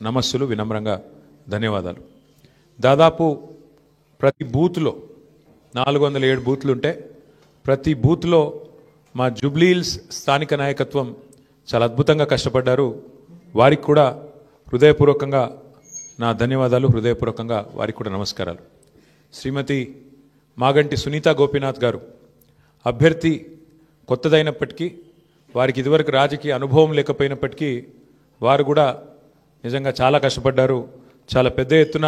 నమస్సులు వినమ్రంగా ధన్యవాదాలు. దాదాపు ప్రతి బూత్లో 407 బూత్లు ఉంటే ప్రతి బూత్లో మా జూబ్లీహిల్స్ స్థానిక నాయకత్వం చాలా అద్భుతంగా కష్టపడ్డారు. వారికి కూడా హృదయపూర్వకంగా నా ధన్యవాదాలు, హృదయపూర్వకంగా వారికి కూడా నమస్కారాలు. శ్రీమతి మాగంటి సునీత గోపీనాథ్ గారు అభ్యర్థి కొత్తదైనప్పటికీ, వారికి ఇదివరకు రాజకీయ అనుభవం లేకపోయినప్పటికీ వారు కూడా నిజంగా చాలా కష్టపడ్డారు. చాలా పెద్ద ఎత్తున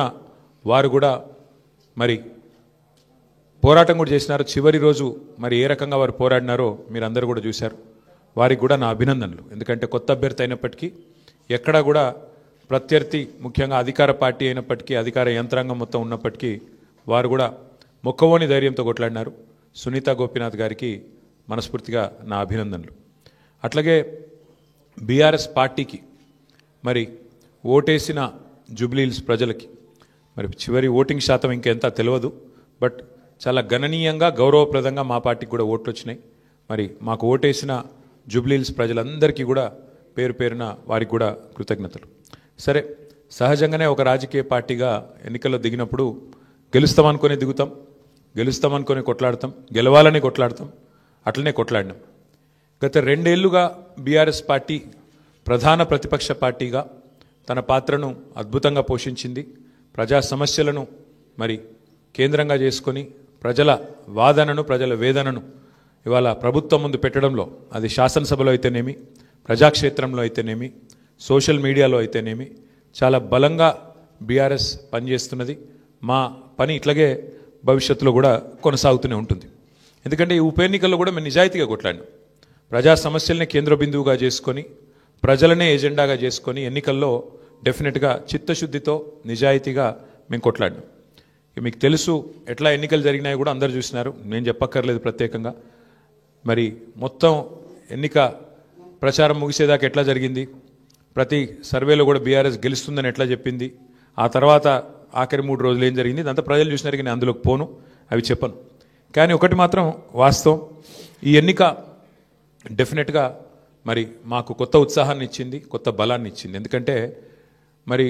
వారు కూడా మరి పోరాటం కూడా చేసినారు. చివరి రోజు మరి ఏ రకంగా వారు పోరాడినారో మీరు అందరూ కూడా చూశారు. వారికి కూడా నా అభినందనలు. ఎందుకంటే కొత్త అభ్యర్థి అయినప్పటికీ, ఎక్కడా కూడా ప్రత్యర్థి ముఖ్యంగా అధికార పార్టీ అయినప్పటికీ, అధికార యంత్రాంగం మొత్తం ఉన్నప్పటికీ వారు కూడా మొక్కవోని ధైర్యంతో కొట్లాడినారు. సునీత గోపీనాథ్ గారికి మనస్ఫూర్తిగా నా అభినందనలు. అట్లాగే బీఆర్ఎస్ పార్టీకి మరి ఓటేసిన జూబ్లీహిల్స్ ప్రజలకి మరి చివరి ఓటింగ్ శాతం ఇంకెంత తెలియదు, బట్ చాలా గణనీయంగా గౌరవప్రదంగా మా పార్టీకి కూడా ఓట్లు వచ్చినాయి. మరి మాకు ఓటేసిన జూబ్లీహిల్స్ ప్రజలందరికీ కూడా పేరు పేరున వారికి కూడా కృతజ్ఞతలు. సరే, సహజంగానే ఒక రాజకీయ పార్టీగా ఎన్నికల్లో దిగినప్పుడు గెలుస్తామనుకొని దిగుతాం, గెలుస్తామనుకొని కొట్లాడతాం, గెలవాలని కొట్లాడతాం. అట్లనే కొట్లాడినాం. గత 2 ఏళ్లుగా బీఆర్ఎస్ పార్టీ ప్రధాన ప్రతిపక్ష పార్టీగా తన పాత్రను అద్భుతంగా పోషించింది. ప్రజా సమస్యలను మరి కేంద్రంగా చేసుకొని ప్రజల వాదనను, ప్రజల వేదనను ఇవాళ ప్రభుత్వం ముందు పెట్టడంలో, అది శాసనసభలో అయితేనేమి, ప్రజాక్షేత్రంలో అయితేనేమి, సోషల్ మీడియాలో అయితేనేమి చాలా బలంగా బీఆర్ఎస్ పనిచేస్తున్నది. మా పని ఇట్లాగే భవిష్యత్తులో కూడా కొనసాగుతూనే ఉంటుంది. ఎందుకంటే ఈ ఉప ఎన్నికల్లో కూడా మేము నిజాయితీగా కొట్లాడినాం. ప్రజా సమస్యలనే కేంద్ర బిందువుగా చేసుకొని, ప్రజలనే ఎజెండాగా చేసుకొని ఎన్నికల్లో డెఫినెట్గా చిత్తశుద్ధితో నిజాయితీగా మేము కొట్లాడినాం. మీకు తెలుసు ఎట్లా ఎన్నికలు జరిగినాయి కూడా అందరూ చూసినారు, నేను చెప్పక్కర్లేదు ప్రత్యేకంగా. మరి మొత్తం ఎన్నిక ప్రచారం ముగిసేదాకా ఎట్లా జరిగింది, ప్రతి సర్వేలో కూడా బీఆర్ఎస్ గెలుస్తుందని ఎట్లా చెప్పింది, ఆ తర్వాత ఆఖరి 3 రోజులు ఏం జరిగింది, ఇదంతా ప్రజలు చూసినారు. నేను అందులోకి పోను, అవి చెప్పను. కానీ ఒకటి మాత్రం వాస్తవం, ఈ ఎన్నిక డెఫినెట్గా మరి మాకు కొత్త ఉత్సాహాన్ని ఇచ్చింది, కొత్త బలాన్ని ఇచ్చింది. ఎందుకంటే మరి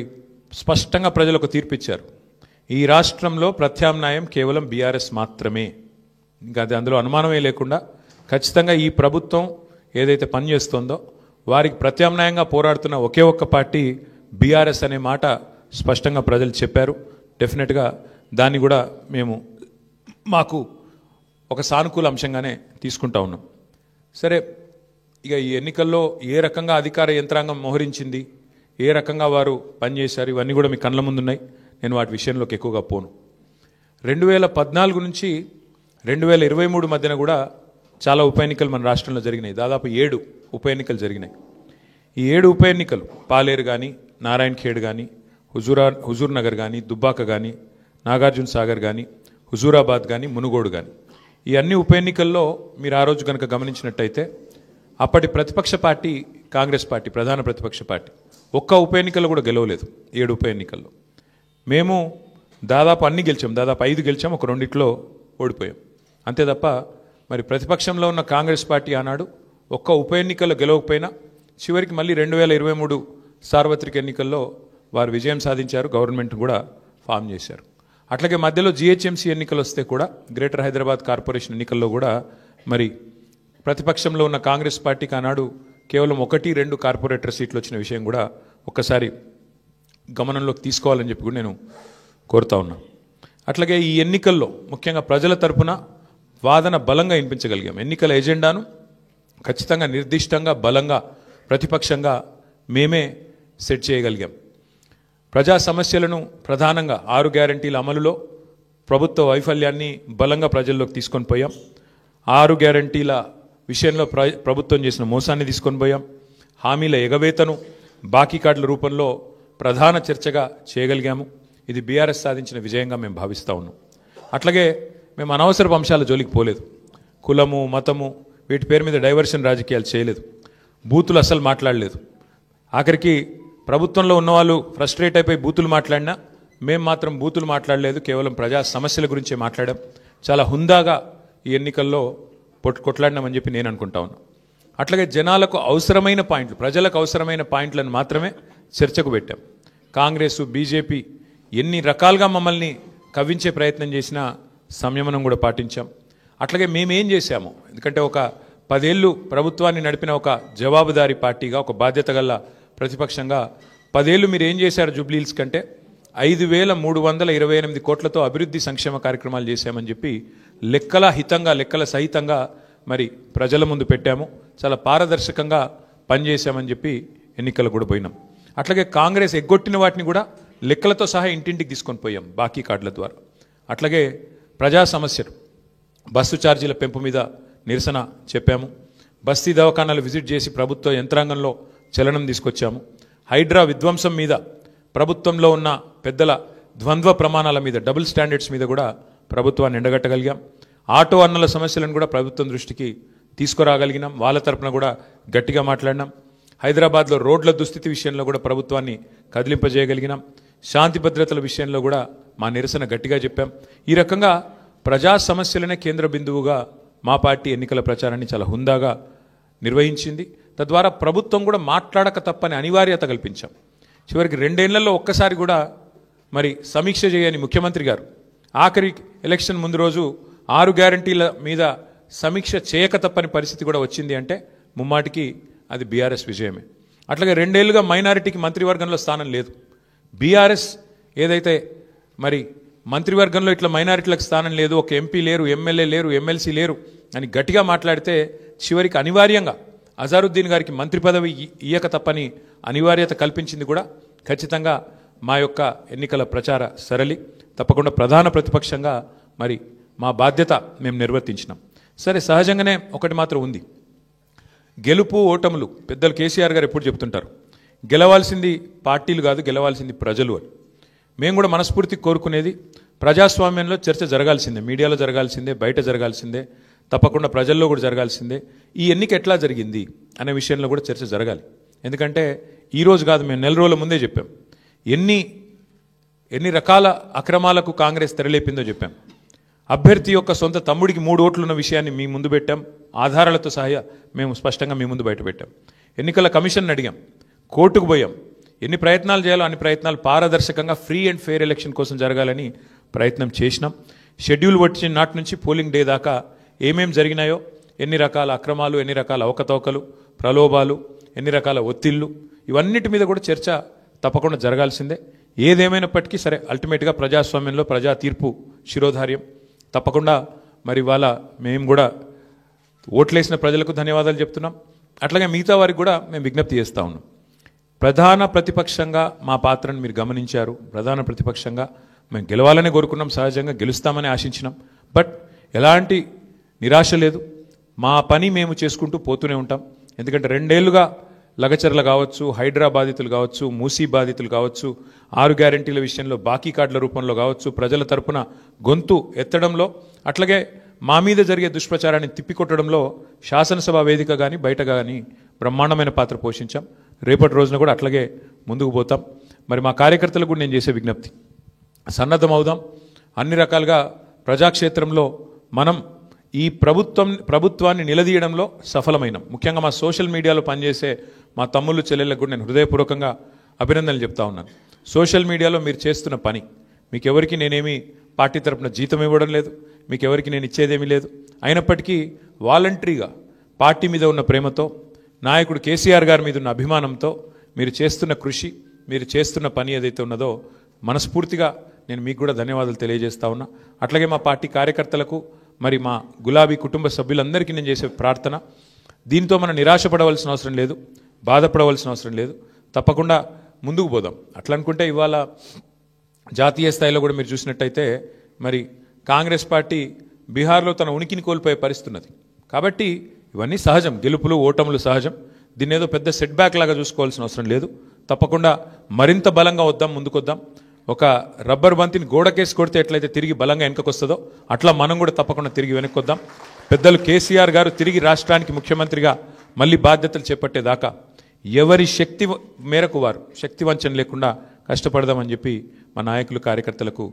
స్పష్టంగా ప్రజలు ఒక తీర్పు ఇచ్చారు. ఈ రాష్ట్రంలో ప్రత్యామ్నాయం కేవలం బీఆర్ఎస్ మాత్రమే. ఇంకా అది అందులో అనుమానమే లేకుండా ఖచ్చితంగా ఈ ప్రభుత్వం ఏదైతే పనిచేస్తుందో వారికి ప్రత్యామ్నాయంగా పోరాడుతున్న ఒకే ఒక్క పార్టీ బీఆర్ఎస్ అనే మాట స్పష్టంగా ప్రజలు చెప్పారు. డెఫినెట్గా దాన్ని కూడా మేము మాకు ఒక సానుకూల అంశంగానే తీసుకుంటా ఉన్నాం. సరే, ఇక ఈ ఎన్నికల్లో ఏ రకంగా అధికార యంత్రాంగం మోహరించింది, ఏ రకంగా వారు పనిచేశారు, ఇవన్నీ కూడా మీ కళ్ళ ముందున్నాయి. నేను వాటి విషయంలోకి ఎక్కువగా పోను. 2014 నుంచి 2023 మధ్యన కూడా చాలా ఉప ఎన్నికలు మన రాష్ట్రంలో జరిగినాయి. దాదాపు 7 ఉప ఎన్నికలు జరిగినాయి. ఈ 7 ఉప ఎన్నికలు పాలేరు కానీ, నారాయణ ఖేడ్ కానీ, హుజూర్ నగర్ కానీ, దుబ్బాక కానీ, నాగార్జున సాగర్ కానీ, హుజూరాబాద్ కానీ, మునుగోడు కానీ, ఈ అన్ని ఉప ఎన్నికల్లో మీరు ఆ రోజు కనుక గమనించినట్టయితే అప్పటి ప్రతిపక్ష పార్టీ కాంగ్రెస్ పార్టీ, ప్రధాన ప్రతిపక్ష పార్టీ, ఒక్క ఉప ఎన్నికల్లో కూడా గెలవలేదు. 7 ఉప ఎన్నికల్లో మేము దాదాపు అన్ని గెలిచాం. దాదాపు 5 గెలిచాం, ఒక 2 ఓడిపోయాం. అంతే తప్ప మరి ప్రతిపక్షంలో ఉన్న కాంగ్రెస్ పార్టీ ఆనాడు ఒక్క ఉప ఎన్నికల్లో గెలవకపోయినా చివరికి మళ్ళీ 2023 సార్వత్రిక ఎన్నికల్లో వారు విజయం సాధించారు, గవర్నమెంట్ కూడా ఫామ్ చేశారు. అట్లాగే మధ్యలో జిహెచ్ఎంసీ ఎన్నికలు వస్తే కూడా, గ్రేటర్ హైదరాబాద్ కార్పొరేషన్ ఎన్నికల్లో కూడా మరి ప్రతిపక్షంలో ఉన్న కాంగ్రెస్ పార్టీకి ఆనాడు కేవలం 1-2 కార్పొరేటర్ సీట్లు వచ్చిన విషయం కూడా ఒక్కసారి గమనంలోకి తీసుకోవాలని చెప్పి కూడా నేను కోరుతా ఉన్నా. అట్లాగే ఈ ఎన్నికల్లో ముఖ్యంగా ప్రజల తరపున వాదన బలంగా వినిపించగలిగాం. ఎన్నికల ఎజెండాను ఖచ్చితంగా నిర్దిష్టంగా బలంగా ప్రతిపక్షంగా మేమే సెట్ చేయగలిగాం. ప్రజా సమస్యలను ప్రధానంగా 6 గ్యారంటీల అమలులో ప్రభుత్వ వైఫల్యాన్ని బలంగా ప్రజల్లోకి తీసుకొని పోయాం. 6 గ్యారంటీల విషయంలో ప్రభుత్వం చేసిన మోసాన్ని తీసుకొని పోయాం. హామీల ఎగవేతను బాకీ కార్డుల రూపంలో ప్రధాన చర్చగా చేయగలిగాము. ఇది బీఆర్ఎస్ సాధించిన విజయంగా మేము భావిస్తూ ఉన్నాం. అట్లాగే మేము అనవసరపు అంశాల జోలికి పోలేదు. కులము, మతము వీటి పేరు మీద డైవర్షన్ రాజకీయాలు చేయలేదు. బూతులు అసలు మాట్లాడలేదు. ఆఖరికి ప్రభుత్వంలో ఉన్నవాళ్ళు ఫ్రస్ట్రేట్ అయిపోయి బూతులు మాట్లాడినా మేము మాత్రం బూతులు మాట్లాడలేదు. కేవలం ప్రజా సమస్యల గురించే మాట్లాడాం. చాలా హుందాగా ఈ ఎన్నికల్లో కొట్లాడినామని చెప్పి నేను అనుకుంటా ఉన్నా. అట్లాగే జనాలకు అవసరమైన పాయింట్లు, ప్రజలకు అవసరమైన పాయింట్లను మాత్రమే చర్చకు పెట్టాం. కాంగ్రెస్ బీజేపీ ఎన్ని రకాలుగా మమ్మల్ని కవ్వించే ప్రయత్నం చేసినా సంయమనం కూడా పాటించాం. అట్లాగే మేమేం చేశాము, ఎందుకంటే ఒక 10 ఏళ్ళు ప్రభుత్వాన్ని నడిపిన ఒక జవాబుదారీ పార్టీగా, ఒక బాధ్యత గల ప్రతిపక్షంగా 10 ఏళ్ళు మీరు ఏం చేశారు జూబ్లీహిల్స్ కంటే 5,328 కోట్లతో అభివృద్ధి సంక్షేమ కార్యక్రమాలు చేశామని చెప్పి లెక్కల సహితంగా మరి ప్రజల ముందు పెట్టాము. చాలా పారదర్శకంగా పనిచేశామని చెప్పి ఎన్నికలు కూడా పోయినాం. అట్లాగే కాంగ్రెస్ ఎగ్గొట్టిన వాటిని కూడా లెక్కలతో సహా ఇంటింటికి తీసుకొని పోయాం బాకీ కార్డుల ద్వారా. అట్లాగే ప్రజా సమస్యలు, బస్సు ఛార్జీల పెంపు మీద నిరసన చెప్పాము. బస్తీ దవాఖానాలు విజిట్ చేసి ప్రభుత్వ యంత్రాంగంలో చలనం తీసుకొచ్చాము. హైడ్రా విధ్వంసం మీద, ప్రభుత్వంలో ఉన్న పెద్దల ద్వంద్వ ప్రమాణాల మీద, డబుల్ స్టాండర్డ్స్ మీద కూడా ప్రభుత్వాన్ని ఎండగట్టగలిగాం. ఆటో అన్నల సమస్యలను కూడా ప్రభుత్వం దృష్టికి తీసుకురాగలిగినాం. వాళ్ళ తరపున కూడా గట్టిగా మాట్లాడినాం. హైదరాబాద్లో రోడ్ల దుస్థితి విషయంలో కూడా ప్రభుత్వాన్ని కదిలింపజేయగలిగినాం. శాంతి భద్రతల విషయంలో కూడా మా నిరసన గట్టిగా చెప్పాం. ఈ రకంగా ప్రజా సమస్యలనే కేంద్ర బిందువుగా మా పార్టీ ఎన్నికల ప్రచారాన్ని చాలా హుందాగా నిర్వహించింది. తద్వారా ప్రభుత్వం కూడా మాట్లాడక తప్పని అనివార్యత కల్పించాం. చివరికి 2 ఏళ్లలో ఒక్కసారి కూడా మరి సమీక్ష చేయని ముఖ్యమంత్రి గారు ఆఖరి ఎలక్షన్ ముందు రోజు 6 గ్యారంటీల మీద సమీక్ష చేయక తప్పని పరిస్థితి కూడా వచ్చింది అంటే ముమ్మాటికి అది బీఆర్ఎస్ విజయమే. అట్లాగే 2 ఏళ్లుగా మైనారిటీకి మంత్రివర్గంలో స్థానం లేదు. బీఆర్ఎస్ ఏదైతే మరి మంత్రివర్గంలో ఇట్లా మైనారిటీలకు స్థానం లేదు, ఒక ఎంపీ లేరు, ఎమ్మెల్యే లేరు, ఎమ్మెల్సీ లేరు అని గట్టిగా మాట్లాడితే చివరికి అనివార్యంగా అజారుద్దీన్ గారికి మంత్రి పదవి ఇయ్యక తప్పని అనివార్యత కల్పించింది కూడా ఖచ్చితంగా మా యొక్క ఎన్నికల ప్రచార సరళి. తప్పకుండా ప్రధాన ప్రతిపక్షంగా మరి మా బాధ్యత మేము నిర్వర్తించినాం. సరే, సహజంగానే ఒకటి మాత్రం ఉంది, గెలుపు ఓటములు పెద్దలు కేసీఆర్ గారు ఎప్పుడు చెప్తుంటారు, గెలవాల్సింది పార్టీలు కాదు, గెలవాల్సింది ప్రజలు అని. మేము కూడా మనస్ఫూర్తి కోరుకునేది ప్రజాస్వామ్యంలో చర్చ జరగాల్సిందే, మీడియాలో జరగాల్సిందే, బయట జరగాల్సిందే, తప్పకుండా ప్రజల్లో కూడా జరగాల్సిందే. ఈ ఎన్నిక ఎట్లా జరిగింది అనే విషయంలో కూడా చర్చ జరగాలి. ఎందుకంటే ఈరోజు కాదు, మేము 4 రోజుల ముందే చెప్పాం ఎన్ని రకాల అక్రమాలకు కాంగ్రెస్ తెరలేపిందో చెప్పాం. అభ్యర్థి యొక్క సొంత తమ్ముడికి 3 ఓట్లున్న విషయాన్ని మీ ముందు పెట్టాం. ఆధారాలతో సహా మేము స్పష్టంగా మీ ముందు బయట పెట్టాం. ఎన్నికల కమిషన్ అడిగాం, కోర్టుకు పోయాం. ఎన్ని ప్రయత్నాలు చేయాలో అన్ని ప్రయత్నాలు పారదర్శకంగా ఫ్రీ అండ్ ఫెయిర్ ఎలక్షన్ కోసం జరగాలని ప్రయత్నం చేసినాం. షెడ్యూల్ వచ్చిన నాటి నుంచి పోలింగ్ డే దాకా ఏమేం జరిగినాయో, ఎన్ని రకాల అక్రమాలు, ఎన్ని రకాల అవకతవకలు, ప్రలోభాలు, ఎన్ని రకాల ఒత్తిళ్లు, ఇవన్నిటి మీద కూడా చర్చ తప్పకుండా జరగాల్సిందే. ఏదేమైనప్పటికీ సరే, అల్టిమేట్గా ప్రజాస్వామ్యంలో ప్రజా తీర్పు శిరోధార్యం. తప్పకుండా మరి ఇవాళ మేము కూడా ఓట్లేసిన ప్రజలకు ధన్యవాదాలు చెప్తున్నాం. అట్లాగే మిగతా వారికి కూడా మేము విజ్ఞప్తి చేస్తూ ఉన్నాం. ప్రధాన ప్రతిపక్షంగా మా పాత్రను మీరు గమనించారు. ప్రధాన ప్రతిపక్షంగా మేము గెలవాలని కోరుకున్నాం, సహజంగా గెలుస్తామని ఆశించినాం. బట్ ఎలాంటి నిరాశ లేదు, మా పని మేము చేసుకుంటూ పోతూనే ఉంటాం. ఎందుకంటే 2 ఏళ్లుగా లగచర్ల కావచ్చు, హైడ్రా బాధితులు కావచ్చు, మూసీ బాధితులు కావచ్చు, 6 గ్యారంటీల విషయంలో బాకీ కార్డుల రూపంలో కావచ్చు, ప్రజల తరపున గొంతు ఎత్తడంలో, అట్లాగే మా మీద జరిగే దుష్ప్రచారాన్ని తిప్పికొట్టడంలో శాసనసభ వేదిక కానీ బయట కానీ బ్రహ్మాండమైన పాత్ర పోషించాం. రేపటి రోజున కూడా అట్లాగే ముందుకు పోతాం. మరి మా కార్యకర్తలకు కూడా నేను చేసే విజ్ఞప్తి, సన్నద్ధమవుదాం. అన్ని రకాలుగా ప్రజాక్షేత్రంలో మనం ఈ ప్రభుత్వాన్ని నిలదీయడంలో సఫలమైనాం. ముఖ్యంగా మా సోషల్ మీడియాలో పనిచేసే మా తమ్ముళ్ళు చెల్లెళ్ళకు కూడా నేను హృదయపూర్వకంగా అభినందనలు చెప్తా ఉన్నాను. సోషల్ మీడియాలో మీరు చేస్తున్న పని, మీకు ఎవరికి నేనేమి పార్టీ తరపున జీతం ఇవ్వడం లేదు, మీకు ఎవరికి నేను ఇచ్చేదేమీ లేదు. అయినప్పటికీ వాలంటరీగా పార్టీ మీద ఉన్న ప్రేమతో, నాయకుడు కేసీఆర్ గారి మీద ఉన్న అభిమానంతో మీరు చేస్తున్న కృషి, మీరు చేస్తున్న పని ఏదైతే ఉన్నదో మనస్ఫూర్తిగా నేను మీకు కూడా ధన్యవాదాలు తెలియజేస్తా ఉన్నా. అట్లాగే మా పార్టీ కార్యకర్తలకు, మరి మా గులాబీ కుటుంబ సభ్యులందరికీ నేను చేసే ప్రార్థన, దీంతో మనం నిరాశపడవలసిన అవసరం లేదు, బాధపడవలసిన అవసరం లేదు. తప్పకుండా ముందుకు పోదాం. అట్లా అనుకుంటే ఇవాళ జాతీయ స్థాయిలో కూడా మీరు చూసినట్టయితే మరి కాంగ్రెస్ పార్టీ బీహార్లో తన ఉనికిని కోల్పోయే పరిస్థితి ఉన్నది. కాబట్టి ఇవన్నీ సహజం, గెలుపులు ఓటములు సహజం. దీన్ని ఏదో పెద్ద సెట్ బ్యాక్ లాగా చూసుకోవాల్సిన అవసరం లేదు. తప్పకుండా మరింత బలంగా వద్దాం, ముందుకొద్దాం. ఒక రబ్బర్ బంతిని గోడకేసి కొడితే ఎట్లయితే తిరిగి బలంగా వెనకకొస్తుందో అట్లా మనం కూడా తప్పకుండా తిరిగి వెనక్కొద్దాం. పెద్దలు కేసీఆర్ గారు తిరిగి రాష్ట్రానికి ముఖ్యమంత్రిగా మళ్ళీ బాధ్యతలు చేపట్టేదాకా ఎవరి శక్తి మేరకు వారు శక్తి వంచన లేకుండా కష్టపడదామని చెప్పి మా నాయకులు కార్యకర్తలకు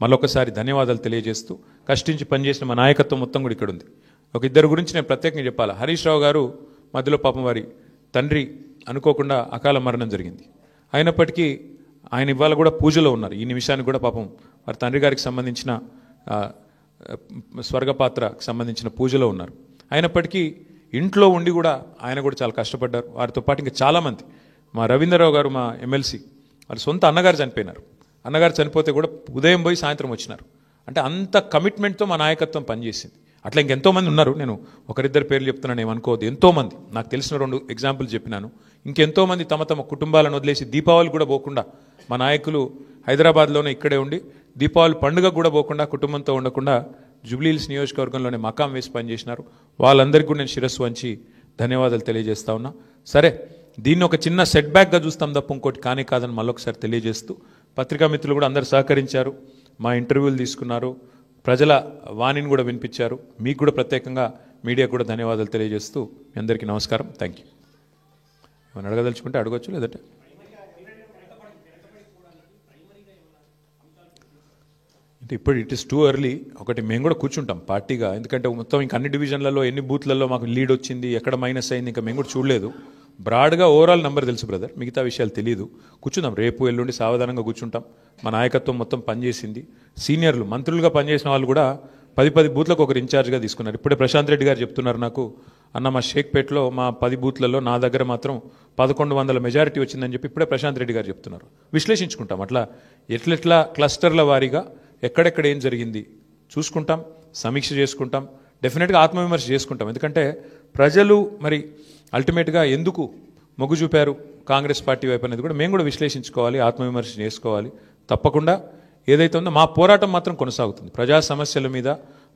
మరొకసారి ధన్యవాదాలు తెలియజేస్తూ, కష్టించి పనిచేసిన మా నాయకత్వం మొత్తం కూడా ఇక్కడ ఉంది. ఒక 2 గురించి నేను ప్రత్యేకంగా చెప్పాలి. హరీష్ రావు గారు మధ్యలో పాపం వారి తండ్రి అనుకోకుండా అకాల మరణం జరిగింది. అయినప్పటికీ ఆయన ఇవాళ కూడా పూజలో ఉన్నారు. ఈ నిమిషానికి కూడా పాపం వారి తండ్రి గారికి సంబంధించిన స్వర్గపాత్రకు సంబంధించిన పూజలో ఉన్నారు. అయినప్పటికీ ఇంట్లో ఉండి కూడా ఆయన కూడా చాలా కష్టపడ్డారు. వారితో పాటు ఇంకా చాలామంది, మా రవీంద్రరావు గారు మా ఎమ్మెల్సీ, వాళ్ళ సొంత అన్నగారు చనిపోయినారు. అన్నగారు చనిపోతే కూడా ఉదయం పోయి సాయంత్రం వచ్చినారు. అంటే అంత కమిట్మెంట్తో మా నాయకత్వం పనిచేసింది. అట్లా ఇంకెంతోమంది ఉన్నారు. నేను ఒకరిద్దరు పేర్లు చెప్తున్నాను, ఏమనుకోవద్దు. ఎంతోమంది నాకు తెలిసిన 2 ఎగ్జాంపుల్ చెప్పినాను. ఇంకెంతోమంది తమ తమ కుటుంబాలను వదిలేసి దీపావళి కూడా పోకుండా, మా నాయకులు హైదరాబాద్లోనే ఇక్కడే ఉండి దీపావళి పండుగ కూడా పోకుండా, కుటుంబంతో ఉండకుండా జూబ్లీహిల్స్ నియోజకవర్గంలోనే మకాం వేసి పనిచేసినారు. వాళ్ళందరికీ కూడా నేను శిరస్సు వంచి ధన్యవాదాలు తెలియజేస్తా ఉన్నా. సరే, దీన్ని ఒక చిన్న సెట్ బ్యాక్గా చూస్తాం తప్ప ఇంకోటి కానీ కాదని మళ్ళొకసారి తెలియజేస్తూ, పత్రికా మిత్రులు కూడా అందరు సహకరించారు, మా ఇంటర్వ్యూలు తీసుకున్నారు, ప్రజల వాణిని కూడా వినిపించారు. మీకు కూడా ప్రత్యేకంగా మీడియా కూడా ధన్యవాదాలు తెలియజేస్తూ మీ అందరికీ నమస్కారం. Thank you. ఏమైనా అడగదలుచుకుంటే అడగచ్చు, లేదంటే అంటే ఇప్పుడు ఇట్ ఇస్ టూ ఎర్లీ. ఒకటి మేము కూడా కూర్చుంటాం పార్టీగా, ఎందుకంటే మొత్తం ఇంకా అన్ని డివిజన్లలో ఎన్ని బూత్లలో మాకు లీడ్ వచ్చింది, ఎక్కడ మైనస్ అయింది, ఇంకా మేము కూడా చూడలేదు. బ్రాడ్గా ఓవరాల్ నెంబర్ తెలుసు బ్రదర్, మిగతా విషయాలు తెలియదు. కూర్చుందాం, రేపు ఎల్లుండి సావధానంగా కూర్చుంటాం. మా నాయకత్వం మొత్తం పనిచేసింది. సీనియర్లు మంత్రులుగా పనిచేసిన వాళ్ళు కూడా 10 బూత్లకు ఒకరు ఇన్ఛార్జ్గా తీసుకున్నారు. ఇప్పుడే ప్రశాంత్ రెడ్డి గారు చెప్తున్నారు నాకు, అన్న మా షేక్పేటలో మా 10 బూత్లలో నా దగ్గర మాత్రం 1100 మెజారిటీ వచ్చిందని చెప్పి ఇప్పుడే ప్రశాంత్ రెడ్డి గారు చెప్తున్నారు. విశ్లేషించుకుంటాం, అట్లా ఎట్లెట్లా క్లస్టర్ల వారీగా ఎక్కడెక్కడ ఏం జరిగింది చూసుకుంటాం, సమీక్ష చేసుకుంటాం, డెఫినెట్గా ఆత్మవిమర్శ చేసుకుంటాం. ఎందుకంటే ప్రజలు మరి అల్టిమేట్గా ఎందుకు మొగ్గు చూపారు కాంగ్రెస్ పార్టీ వైపు అనేది కూడా మేము కూడా విశ్లేషించుకోవాలి, ఆత్మవిమర్శ చేసుకోవాలి. తప్పకుండా ఏదైతే ఉందో మా పోరాటం మాత్రం కొనసాగుతుంది. ప్రజా సమస్యల మీద,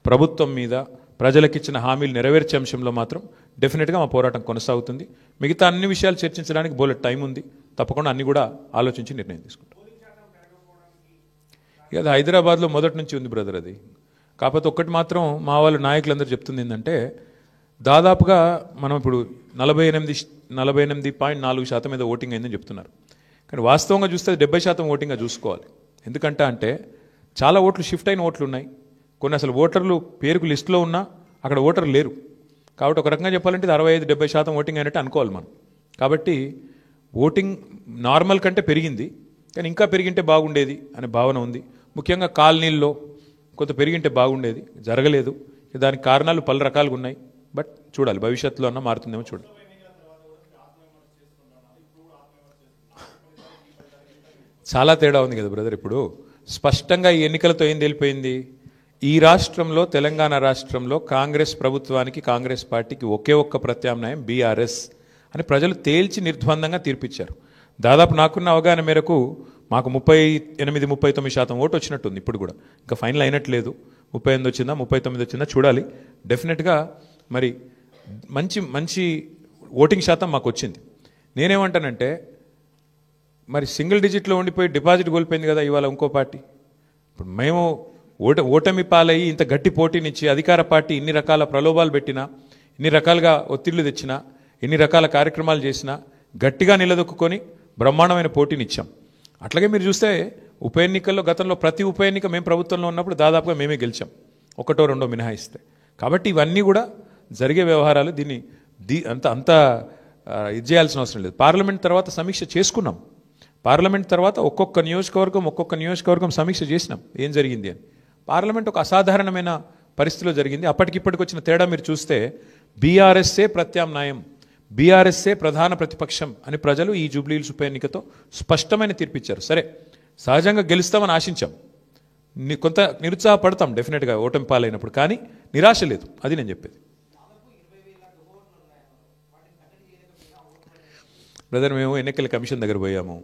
ప్రభుత్వం మీద, ప్రజలకిచ్చిన హామీలు నెరవేర్చే అంశంలో మాత్రం డెఫినెట్గా మా పోరాటం కొనసాగుతుంది. మిగతా అన్ని విషయాలు చర్చించడానికి బోలెడ్ టైం ఉంది. తప్పకుండా అన్ని కూడా ఆలోచించి నిర్ణయం తీసుకుంటాం. ఇక అది హైదరాబాద్లో మొదటి నుంచి ఉంది బ్రదర్ అది. కాకపోతే ఒక్కటి మాత్రం మా వాళ్ళు నాయకులందరూ చెప్తుంది ఏంటంటే, దాదాపుగా మనం ఇప్పుడు 48.4% మీద ఓటింగ్ అయిందని చెప్తున్నారు. కానీ వాస్తవంగా చూస్తే 70% ఓటింగ్గా చూసుకోవాలి. ఎందుకంటే చాలా ఓట్లు షిఫ్ట్ అయిన ఓట్లు ఉన్నాయి. కొన్ని అసలు ఓటర్లు పేరుకు లిస్టులో ఉన్నా అక్కడ ఓటర్లు లేరు. కాబట్టి ఒక రకంగా చెప్పాలంటే 65-70% ఓటింగ్ అయినట్టు అనుకోవాలి మనం. కాబట్టి ఓటింగ్ నార్మల్ కంటే పెరిగింది, కానీ ఇంకా పెరిగింటే బాగుండేది అనే భావన ఉంది. ముఖ్యంగా కాలనీల్లో కొంత పెరిగింటే బాగుండేది, జరగలేదు. దానికి కారణాలు పలు రకాలుగా ఉన్నాయి. బట్ చూడాలి, భవిష్యత్తులో అన్న మారుతుందేమో చూడాలి. చాలా తేడా ఉంది కదా బ్రదర్. ఇప్పుడు స్పష్టంగా ఈ ఎన్నికలతో ఏం తెలిపోయింది, ఈ రాష్ట్రంలో, తెలంగాణ రాష్ట్రంలో కాంగ్రెస్ ప్రభుత్వానికి, కాంగ్రెస్ పార్టీకి ఒకే ఒక్క ప్రత్యామ్నాయం బీఆర్ఎస్ అని ప్రజలు తేల్చి నిర్ద్వందంగా తీర్పిచ్చారు. దాదాపు నాకున్న అవగాహన మేరకు మాకు 38-39% ఓటు వచ్చినట్టుంది. ఇప్పుడు కూడా ఇంకా ఫైనల్ అయినట్లేదు. 38 వచ్చిందా 39 వచ్చిందా చూడాలి. డెఫినెట్గా మరి మంచి ఓటింగ్ శాతం మాకు వచ్చింది. నేనేమంటానంటే, మరి సింగిల్ డిజిట్లో ఉండిపోయి డిపాజిట్ కోల్పోయింది కదా ఇవాళ ఇంకో పార్టీ. ఇప్పుడు మేము ఓటమి పాలయ్యి ఇంత గట్టి పోటీనిచ్చి అధికార పార్టీ ఇన్ని రకాల ప్రలోభాలు పెట్టినా, ఇన్ని రకాలుగా ఒత్తిళ్లు తెచ్చినా, ఎన్ని రకాల కార్యక్రమాలు చేసినా గట్టిగా నిలదొక్కుని బ్రహ్మాండమైన పోటీనిచ్చాం. అట్లాగే మీరు చూస్తే ఉప ఎన్నికల్లో గతంలో ప్రతి ఉప ఎన్నిక మేము ప్రభుత్వంలో ఉన్నప్పుడు దాదాపుగా మేమే గెలిచాం, 1-2 మినహాయిస్తే. కాబట్టి ఇవన్నీ కూడా జరిగే వ్యవహారాలు. దీన్ని అంత ఇది చేయాల్సిన అవసరం లేదు. పార్లమెంట్ తర్వాత సమీక్ష చేసుకున్నాం. పార్లమెంట్ తర్వాత ఒక్కొక్క నియోజకవర్గం సమీక్ష చేసినాం ఏం జరిగింది అని. పార్లమెంట్ ఒక అసాధారణమైన పరిస్థితిలో జరిగింది. అప్పటికిప్పటికి వచ్చిన తేడా మీరు చూస్తే బీఆర్ఎస్ఏ ప్రత్యామ్నాయం, బీఆర్ఎస్ఏ ప్రధాన ప్రతిపక్షం అని ప్రజలు ఈ జూబ్లీహిల్స్ ఉప ఎన్నికతో స్పష్టమైన తీర్పిచ్చారు. సరే, సహజంగా గెలుస్తామని ఆశించాం, కొంత నిరుత్సాహపడతాం డెఫినెట్గా ఓటమి పాలైనప్పుడు, కానీ నిరాశ లేదు. అది నేను చెప్పేది. బ్రదర్, మేము ఎన్నికల కమిషన్ దగ్గర పోయాము,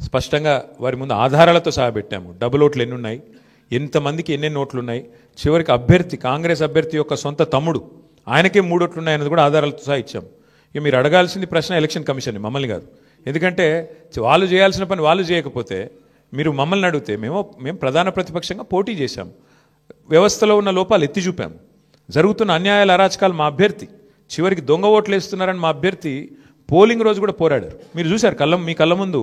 స్పష్టంగా వారి ముందు ఆధారాలతో సహా పెట్టాము. డబుల్ ఓట్లు ఎన్ని ఉన్నాయి, ఎంతమందికి ఎన్నెన్ని ఓట్లు ఉన్నాయి, చివరికి కాంగ్రెస్ అభ్యర్థి యొక్క సొంత తమ్ముడు ఆయనకే 3 ఓట్లు ఉన్నాయన్నది కూడా ఆధారాలతో సహా ఇచ్చాము. ఇక మీరు అడగాల్సింది ప్రశ్న ఎలక్షన్ కమిషన్ని, మమ్మల్ని కాదు. ఎందుకంటే వాళ్ళు చేయాల్సిన పని వాళ్ళు చేయకపోతే మీరు మమ్మల్ని అడిగితే మేము ప్రధాన ప్రతిపక్షంగా పోటీ చేశాము, వ్యవస్థలో ఉన్న లోపాలు ఎత్తి చూపాము, జరుగుతున్న అన్యాయాల అరాచకాలు మా అభ్యర్థి, చివరికి దొంగ ఓట్లు వేస్తున్నారని మా అభ్యర్థి పోలింగ్ రోజు కూడా పోరాడారు. మీరు చూశారు మీ కళ్ళ ముందు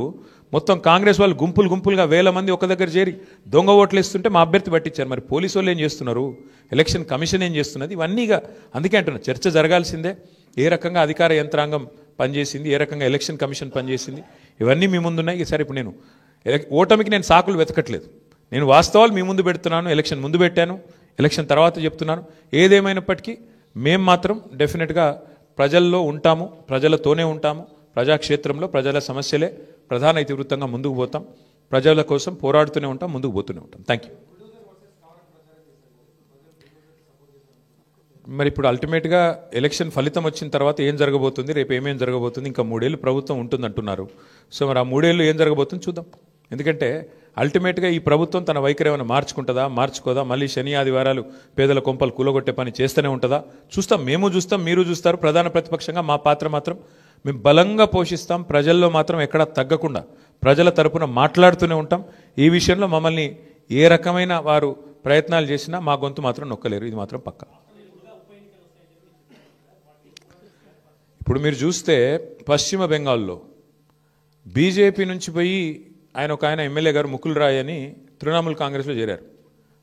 మొత్తం కాంగ్రెస్ వాళ్ళు గుంపులుగా 1000 మంది ఒక దగ్గర చేరి దొంగ ఓట్లు వేస్తుంటే మా అభ్యర్థి పట్టించారు. మరి పోలీసు వాళ్ళు ఏం చేస్తున్నారు, ఎలక్షన్ కమిషన్ ఏం చేస్తున్నది, ఇవన్నీగా అందుకే అంటున్నా చర్చ జరగాల్సిందే. ఏ రకంగా అధికార యంత్రాంగం పనిచేసింది, ఏ రకంగా ఎలక్షన్ కమిషన్ పనిచేసింది, ఇవన్నీ మీ ముందున్నాయి. ఈసారి ఇప్పుడు నేను ఓటమికి నేను సాకులు వెతకట్లేదు, నేను వాస్తవాలు మీ ముందు పెడుతున్నాను. ఎలక్షన్ ముందు పెట్టాను, ఎలక్షన్ తర్వాత చెప్తున్నాను. ఏదేమైనప్పటికీ మేము మాత్రం డెఫినెట్గా ప్రజల్లో ఉంటాము, ప్రజలతోనే ఉంటాము. ప్రజాక్షేత్రంలో ప్రజల సమస్యలే ప్రధాన ఇతివృత్తంగా ముందుకు పోతాం. ప్రజల కోసం పోరాడుతూనే ఉంటాం, ముందుకు పోతూనే ఉంటాం. Thank you. మరి ఇప్పుడు అల్టిమేట్గా ఎలక్షన్ ఫలితం వచ్చిన తర్వాత ఏం జరగబోతుంది, రేపు ఏమేం జరగబోతుంది, ఇంకా 3 ఏళ్ళు ప్రభుత్వం ఉంటుంది అంటున్నారు. సో మరి ఆ 3 ఏళ్ళు ఏం జరగబోతుంది చూద్దాం. ఎందుకంటే అల్టిమేట్గా ఈ ప్రభుత్వం తన వైఖరి ఏమైనా మార్చుకుంటుందా, మార్చుకోదా, మళ్ళీ శని ఆదివారాలు పేదల కొంపలు కూలగొట్టే పని చేస్తూనే ఉంటుందా చూస్తాం. మేము చూస్తాం, మీరు చూస్తారు. ప్రధాన ప్రతిపక్షంగా మా పాత్ర మాత్రం మేము బలంగా పోషిస్తాం. ప్రజల్లో మాత్రం ఎక్కడా తగ్గకుండా ప్రజల తరపున మాట్లాడుతూనే ఉంటాం. ఈ విషయంలో మమ్మల్ని ఏ రకమైన వారు ప్రయత్నాలు చేసినా మా గొంతు మాత్రం నొక్కలేరు, ఇది మాత్రం పక్కా. ఇప్పుడు మీరు చూస్తే పశ్చిమ బెంగాల్లో బీజేపీ నుంచి పోయి ఒక ఆయన ఎమ్మెల్యే గారు ముకుల్ రాయ్ అని తృణమూల్ కాంగ్రెస్లో చేరారు.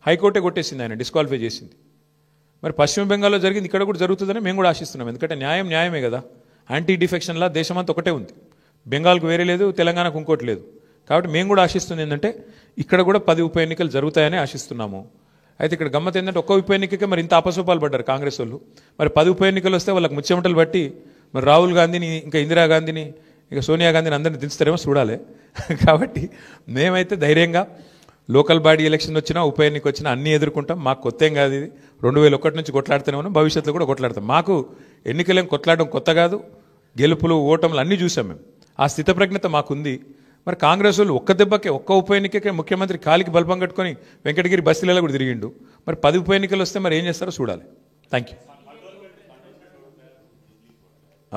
హైకోర్టే కొట్టేసింది, ఆయన డిస్క్వాలిఫై చేసింది. మరి పశ్చిమ బెంగాల్లో జరిగింది ఇక్కడ కూడా జరుగుతుందని మేము కూడా ఆశిస్తున్నాం. ఎందుకంటే న్యాయం న్యాయమే కదా. యాంటీ డిఫెక్షన్లా దేశమంతా ఒకటే ఉంది, బెంగాల్కు వేరే లేదు, తెలంగాణకు ఇంకోటి లేదు. కాబట్టి మేము కూడా ఆశిస్తుంది ఏంటంటే ఇక్కడ కూడా 10 ఉప ఎన్నికలు జరుగుతాయని ఆశిస్తున్నాము. అయితే ఇక్కడ గమ్మత్ ఏంటంటే ఒక్క ఉప ఎన్నికకే మరి ఇంత అపసోపాలు పడ్డారు కాంగ్రెస్ వాళ్ళు. మరి 10 ఉప ఎన్నికలు వస్తే వాళ్ళకి ముచ్చెమటలు బట్టి మరి రాహుల్ గాంధీని, ఇంకా ఇందిరాగాంధీని, ఇంకా సోనియా గాంధీని అందరిని దించుతారేమో చూడాలి. కాబట్టి మేమైతే ధైర్యంగా లోకల్ బాడీ ఎలక్షన్ వచ్చినా ఉప ఎన్నిక వచ్చినా అన్నీ ఎదుర్కొంటాం. మాకు కొత్త ఏం కాదు, ఇది 2001 నుంచి కొట్లాడుతూనే ఉన్నాం, భవిష్యత్తులో కూడా కొట్లాడతాం. మాకు ఎన్నికలేం కొట్లాడడం కొత్త కాదు, గెలుపులు ఓటములు అన్నీ చూసాం మేము. ఆ స్థితప్రజ్ఞత మాకుంది. మరి కాంగ్రెస్ వాళ్ళు ఒక్క దెబ్బకే, ఒక్క ఉప ఎన్నికకే ముఖ్యమంత్రి కాలికి బల్పం కట్టుకొని వెంకటగిరి బస్తీలలో కూడా తిరిగిండు. మరి 10 ఉప ఎన్నికలు వస్తే మరి ఏం చేస్తారో చూడాలి. Thank you.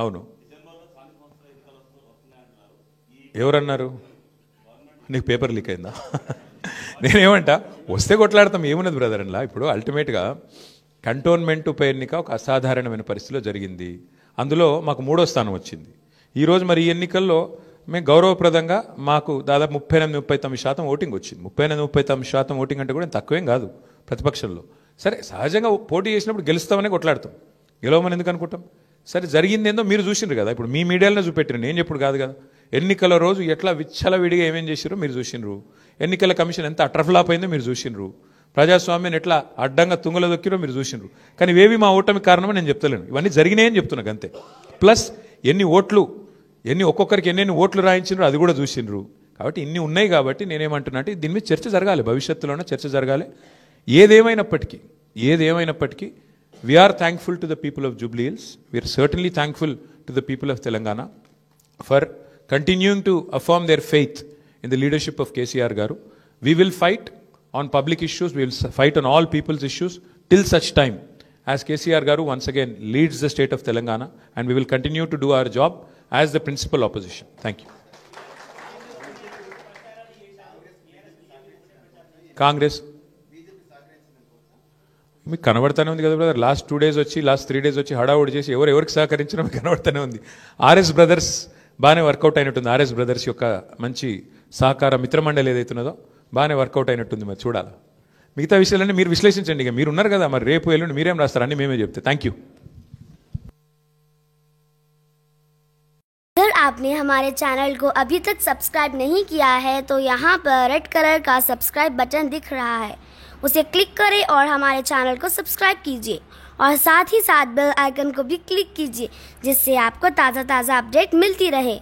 అవును, ఎవరన్నారు? నీకు పేపర్ లీక్ అయిందా? నేనేమంటా, వస్తే కొట్లాడతాం, ఏమున్నది బ్రదర్ అలా. ఇప్పుడు అల్టిమేట్గా కంటోన్మెంట్ ఉప ఎన్నిక ఒక అసాధారణమైన పరిస్థితిలో జరిగింది. అందులో మాకు 3వ స్థానం వచ్చింది. ఈరోజు మరి ఈ ఎన్నికల్లో మేము గౌరవప్రదంగా మాకు దాదాపు 38-39% ఓటింగ్ వచ్చింది. 38-39% ఓటింగ్ అంటే కూడా తక్కువేం కాదు ప్రతిపక్షంలో. సరే, సహజంగా పోటీ చేసినప్పుడు గెలుస్తామనే కొట్లాడతాం, గెలవమని ఎందుకు అనుకుంటాం? సరే, జరిగింది ఏందో మీరు చూసిండ్రు కదా, ఇప్పుడు మీ మీడియాలోనే చూపెట్టిరు, నేను చెప్పుడు కాదు కదా. ఎన్నికల రోజు ఎట్లా విచ్చలవిడిగా ఏమేం చేసిరో మీరు చూసిండ్రు. ఎన్నికల కమిషన్ ఎంత అట్రఫ్లాప్ అయిందో మీరు చూసిండ్రు. ప్రజాస్వామ్యాన్ని ఎట్లా అడ్డంగా తుంగలో దొక్కిరో మీరు చూసిండ్రు. కానీ ఇవేవి మా ఓటమి కారణమని నేను చెప్తలేను, ఇవన్నీ జరిగినాయని చెప్తున్నాను అంతే. ప్లస్ ఒక్కొక్కరికి ఎన్నెన్ని ఓట్లు రాయించిండ్రు అది కూడా చూసిండ్రు. కాబట్టి ఇన్ని ఉన్నాయి. కాబట్టి నేనేమంటున్నా అంటే దీని మీద చర్చ జరగాలి, భవిష్యత్తులోనే చర్చ జరగాలి. ఏదేమైనప్పటికీ we are thankful to the people of Jubilee Hills. We are certainly thankful to the people of Telangana for continuing to affirm their faith in the leadership of KCR Garu. We will fight on public issues, we will fight on all people's issues till such time as KCR Garu once again leads the state of Telangana, and we will continue to do our job as the principal opposition. Thank you. Congress మీకు కనబడతానే ఉంది కదా brother. Last 3 days వచ్చి హడావుడి చేసి ఎవరికి సహకరించినా మీకు కనబడతానే ఉంది. RS brothers బాగానే వర్కౌట్ అయినట్టుంది. ఆర్ఎస్ బ్రదర్స్ యొక్క మంచి సహకార మిత్రమండలి ఏదైతున్నదో బాగానే వర్కౌట్ అయినట్టుంది. మరి చూడాలి. మిగతా విషయాలన్నీ మీరు విశ్లేషించండి. ఇక మీరు ఉన్నారు కదా, మరి రేపు ఎల్లుండి మీరేం రాస్తారు అన్నీ మేమే చెప్తే. Thank you. अगर आपने हमारे चैनल को अभी तक सब्सक्राइब नहीं किया है तो यहाँ पर रेड कलर का सब्सक्राइब बटन दिख रहा है, उसे क्लिक करें और हमारे चैनल को सब्सक्राइब कीजिए और साथ ही साथ बेल आइकन को भी क्लिक कीजिए, जिससे आपको ताज़ा अपडेट मिलती रहे.